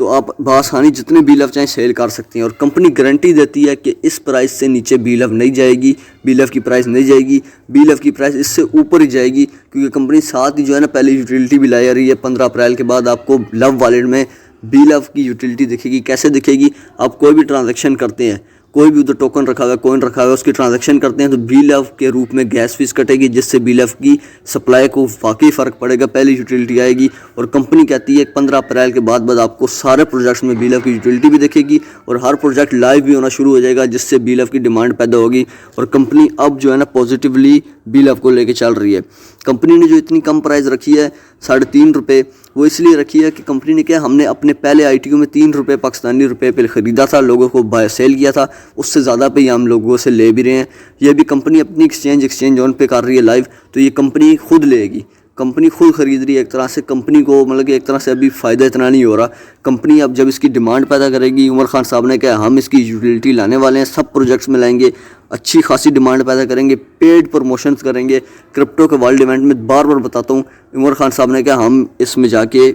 تو آپ بآسانی جتنے بی لیف چاہیں سیل کر سکتے ہیں، اور کمپنی گارنٹی دیتی ہے کہ اس پرائس سے نیچے بی لیف نہیں جائے گی، بی لیف کی پرائس نہیں جائے گی، بی لیف کی پرائس اس سے اوپر ہی جائے گی، کیونکہ کمپنی ساتھ ہی جو ہے نا پہلے یوٹیلٹی بھی لائی آ رہی ہے۔ 15 اپریل کے بعد آپ کو لو والیٹ میں بی لیف کی یوٹیلٹی دکھے گی۔ کیسے دکھے گی؟ آپ کوئی بھی ٹرانزیکشن کرتے ہیں، کوئی بھی ادھر ٹوکن رکھا ہوا ہے، کوئن رکھا ہوا ہے، اس کی ٹرانزیکشن کرتے ہیں تو بی لیف کے روپ میں گیس فیس کٹے گی، جس سے بی لیف کی سپلائی کو واقعی فرق پڑے گا۔ پہلی یوٹیلٹی آئے گی، اور کمپنی کہتی ہے کہ 15 اپریل کے بعد آپ کو سارے پروجیکٹس میں بی لیف کی یوٹیلٹی بھی دکھے گی، اور ہر پروجیکٹ لائیو بھی ہونا شروع ہو جائے گا، جس سے بی لیف کی ڈیمانڈ پیدا ہوگی، اور کمپنی اب جو ہے نا پازیٹیولی بی لیف کو لے کے چل رہی ہے۔ کمپنی نے جو اتنی کم پرائز رکھی ہے 3.5 روپے، وہ اس لیے رکھی ہے کہ کمپنی نے کیا، ہم نے اپنے پہلے آئی ٹی او میں 3 روپے پاکستانی روپے پہ خریدا تھا، لوگوں کو سیل کیا تھا، اس سے زیادہ پہ ہی ہم لوگوں سے لے بھی رہے ہیں۔ یہ بھی کمپنی اپنی ایکسچینج آن پہ کر رہی ہے لائیو، تو یہ کمپنی خود لے گی، کمپنی خود خرید رہی ہے ایک طرح سے۔ کمپنی کو مطلب کہ ایک طرح سے ابھی فائدہ اتنا نہیں ہو رہا۔ کمپنی اب جب اس کی ڈیمانڈ پیدا کرے گی، عمر خان صاحب نے کہا ہم اس کی یوٹیلٹی لانے والے ہیں، سب پروجیکٹس میں لائیں گے، اچھی خاصی ڈیمانڈ پیدا کریں گے، پیڈ پروموشنز کریں گے کرپٹو کے ورلڈ ایونٹ میں۔ بار بار بتاتا ہوں، عمر خان صاحب نے کہا ہم اس میں جا کے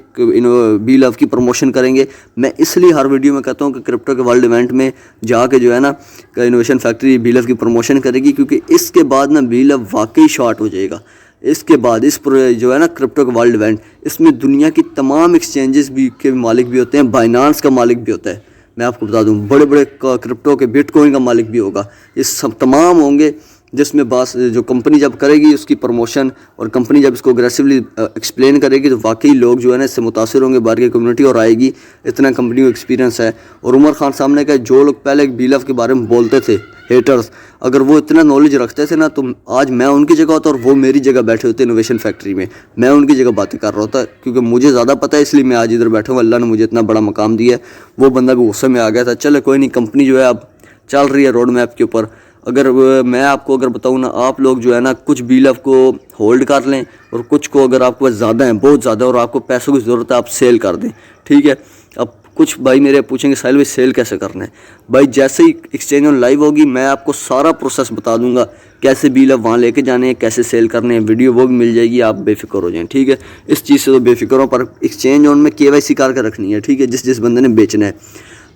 بی لیف کی پروموشن کریں گے۔ میں اس لیے ہر ویڈیو میں کہتا ہوں کہ کرپٹو کے ورلڈ ایونٹ میں جا کے جو ہے نا انوویشن فیکٹری بی لیف کی پروموشن کرے گی، کیونکہ اس کے بعد نا بی لیف واقعی شارٹ ہو جائے گا۔ اس کے بعد اس جو ہے نا کرپٹو کا ورلڈ ایونٹ، اس میں دنیا کی تمام ایکسچینجز بھی کے مالک بھی ہوتے ہیں، بائنانس کا مالک بھی ہوتا ہے، میں آپ کو بتا دوں، بڑے بڑے کرپٹو کے بٹ کوئن کا مالک بھی ہوگا، یہ سب تمام ہوں گے، جس میں جو کمپنی جب کرے گی اس کی پروموشن، اور کمپنی جب اس کو اگریسولی ایکسپلین کرے گی تو واقعی لوگ جو ہے نا اس سے متاثر ہوں گے، باہر کی کمیونٹی اور آئے گی، اتنا کمپنی کو ایکسپیرینس ہے۔ اور عمر خان صاحب نے کہا جو لوگ پہلے بی لیف کے بارے میں بولتے تھے، ہیٹرز، اگر وہ اتنا نالج رکھتے تھے نا تو آج میں ان کی جگہ ہوتا اور وہ میری جگہ بیٹھے ہوتے انوویشن فیکٹری میں، میں ان کی جگہ باتیں کر رہا ہوتا، کیونکہ مجھے زیادہ پتہ ہے، اس لیے میں آج ادھر بیٹھا ہوں، اللہ نے مجھے اتنا بڑا مقام دیا ہے۔ وہ بندہ بھی غصے میں آ گیا تھا، چلے کوئی نہیں، کمپنی جو ہے اب چل رہی ہے روڈ میپ کے اوپر۔ اگر میں آپ کو اگر بتاؤں نا، آپ لوگ جو ہے نا کچھ بی لیف کو ہولڈ کر لیں، اور کچھ کو اگر آپ کو زیادہ ہیں، بہت زیادہ، اور آپ کو پیسوں کی ضرورت ہے، آپ سیل کر دیں، ٹھیک ہے۔ اب کچھ بھائی میرے پوچھیں گے ساحل بھائی سیل کیسے کرنا ہے؟ بھائی جیسے ہی ایکسچینج آن لائیو ہوگی میں آپ کو سارا پروسیس بتا دوں گا، کیسے بی لیف وہاں لے کے جانے ہیں، کیسے سیل کرنے ہیں، ویڈیو وہ بھی مل جائے گی، آپ بے فکر ہو جائیں، ٹھیک ہے۔ اس چیز سے تو بے فکر ہوں، پر ایکسچینج آن میں KYC کر کے رکھنی ہے، ٹھیک ہے، جس بندے نے بیچنا ہے۔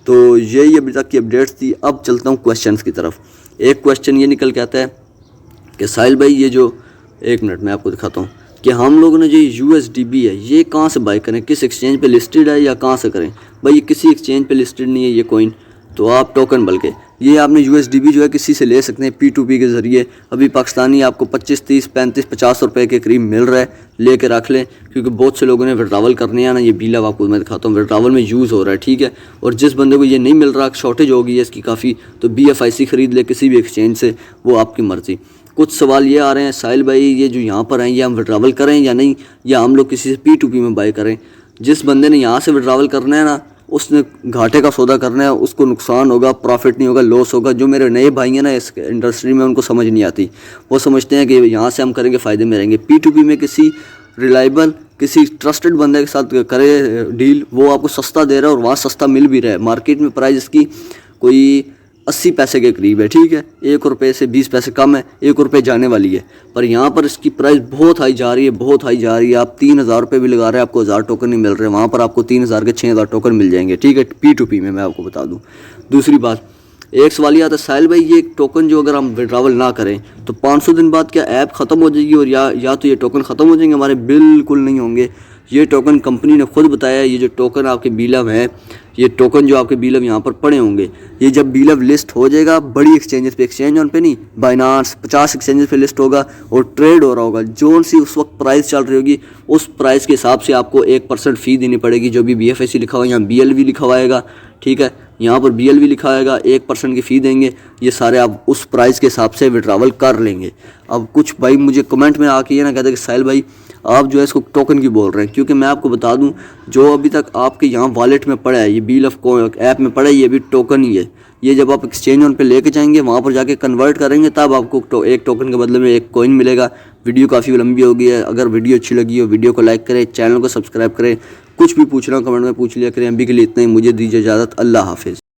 تو یہی ابھی تک کی اپڈیٹس تھی۔ اب چلتا ہوں کویشچنس کی طرف۔ ایک کویشچن یہ نکل کے آتا ہے کہ ساحل بھائی یہ جو، ایک منٹ میں آپ کو دکھاتا ہوں کہ ہم لوگوں نے جو USDB ہے یہ کہاں سے بائی کریں، کس ایکسچینج پہ لسٹڈ ہے یا کہاں سے کریں؟ بھائی یہ کسی ایکسچینج پہ لسٹڈ نہیں ہے یہ کوئن، تو آپ ٹوکن، بلکہ یہ آپ نے USDB جو ہے کسی سے لے سکتے ہیں P2P کے ذریعے۔ ابھی پاکستانی آپ کو 25 30 35 50 روپے کے قریب مل رہا ہے، لے کے رکھ لیں، کیونکہ بہت سے لوگوں نے وڈراول کرنے ہیں نا، یہ بی لیف آپ کو میں دکھاتا ہوں، وڈراول میں یوز ہو رہا ہے، ٹھیک ہے۔ اور جس بندے کو یہ نہیں مل رہا، شارٹیج ہوگی ہے اس کی کافی، تو BFIC خرید لے کسی بھی ایکسچینج سے، وہ آپ کی مرضی۔ کچھ سوال یہ آ رہے ہیں ساحل بھائی یہ جو یہاں پر ہیں یہ ہم وڈراول کریں یا نہیں، یا ہم لوگ کسی سے P2P میں بائی کریں؟ جس بندے نے یہاں سے وڈراول کرنا ہے نا، اس نے گھاٹے کا سودا کرنا ہے، اس کو نقصان ہوگا، پروفٹ نہیں ہوگا، لاس ہوگا۔ جو میرے نئے بھائی ہیں نا اس انڈسٹری میں، ان کو سمجھ نہیں آتی، وہ سمجھتے ہیں کہ یہاں سے ہم کریں گے فائدے میں رہیں گے۔ P2P میں کسی ریلائبل، کسی ٹرسٹڈ بندے کے ساتھ کرے ڈیل، وہ آپ کو سستا دے رہا ہے، اور وہاں سستا مل بھی رہا ہے۔ مارکیٹ میں پرائز اس کی کوئی 80 پیسے کے قریب ہے، ٹھیک ہے، 1 روپے سے 20 پیسے کم ہے، 1 روپے جانے والی ہے، پر یہاں پر اس کی پرائز بہت ہائی جا رہی ہے، بہت ہائی جا رہی ہے۔ آپ 3000 روپے بھی لگا رہے ہیں، آپ کو 1000 ٹوکن نہیں مل رہے، وہاں پر آپ کو 3000 کے 6000 ٹوکن مل جائیں گے، ٹھیک ہے، P2P میں آپ کو بتا دوں۔ دوسری بات، ایک سوال یہ آتا ہے ساحل بھائی یہ ٹوکن جو اگر ہم وڈراول نہ کریں تو 500 دن بعد کیا ایپ ختم ہو جائے گی، اور یا تو یہ ٹوکن ختم ہو جائیں گے ہمارے؟ بالکل نہیں ہوں گے۔ یہ ٹوکن کمپنی نے خود بتایا ہے، یہ جو ٹوکن آپ کے بی لیف ہیں، یہ ٹوکن جو آپ کے بی لیف یہاں پر پڑے ہوں گے، یہ جب بی لیف لسٹ ہو جائے گا بڑی ایکسچینجز پہ، ایکسچینج آن پہ نہیں، بائنانس 50 ایکسچینجز پہ لسٹ ہوگا اور ٹریڈ ہو رہا ہوگا، جو سی اس وقت پرائز چل رہی ہوگی اس پرائز کے حساب سے آپ کو 1% فی دینی پڑے گی، جو بھی BFIC لکھا ہوا ہے، یہاں BLV لکھا ہوا ہے گا، ٹھیک ہے، یہاں پر BLV لکھا ہے گا، 1% کی فی دیں گے، یہ سارے آپ اس پرائز کے حساب سے وڈراول کر لیں گے۔ اب کچھ بھائی مجھے کمنٹ میں آ کے یہ نہ کہتے کہ ساحل بھائی آپ جو ہے اس کو ٹوکن کی بول رہے ہیں، کیونکہ میں آپ کو بتا دوں جو ابھی تک آپ کے یہاں والیٹ میں پڑا ہے، یہ بی لیف کو ایپ میں پڑا ہے، یہ بھی ٹوکن ہی ہے۔ یہ جب آپ ایکسچینج آن پہ لے کے جائیں گے، وہاں پر جا کے کنورٹ کریں گے، تب آپ کو ایک ٹوکن کے بدلے میں ایک کوئن ملے گا۔ ویڈیو کافی لمبی ہو گئی ہے، اگر ویڈیو اچھی لگی ہو ویڈیو کو لائک کریں، چینل کو سبسکرائب کریں، کچھ بھی پوچھنا ہو کمنٹ میں پوچھ لیا کریں۔ ابھی کے لیے اتنا ہی، مجھے دیجیے اجازت، اللہ حافظ۔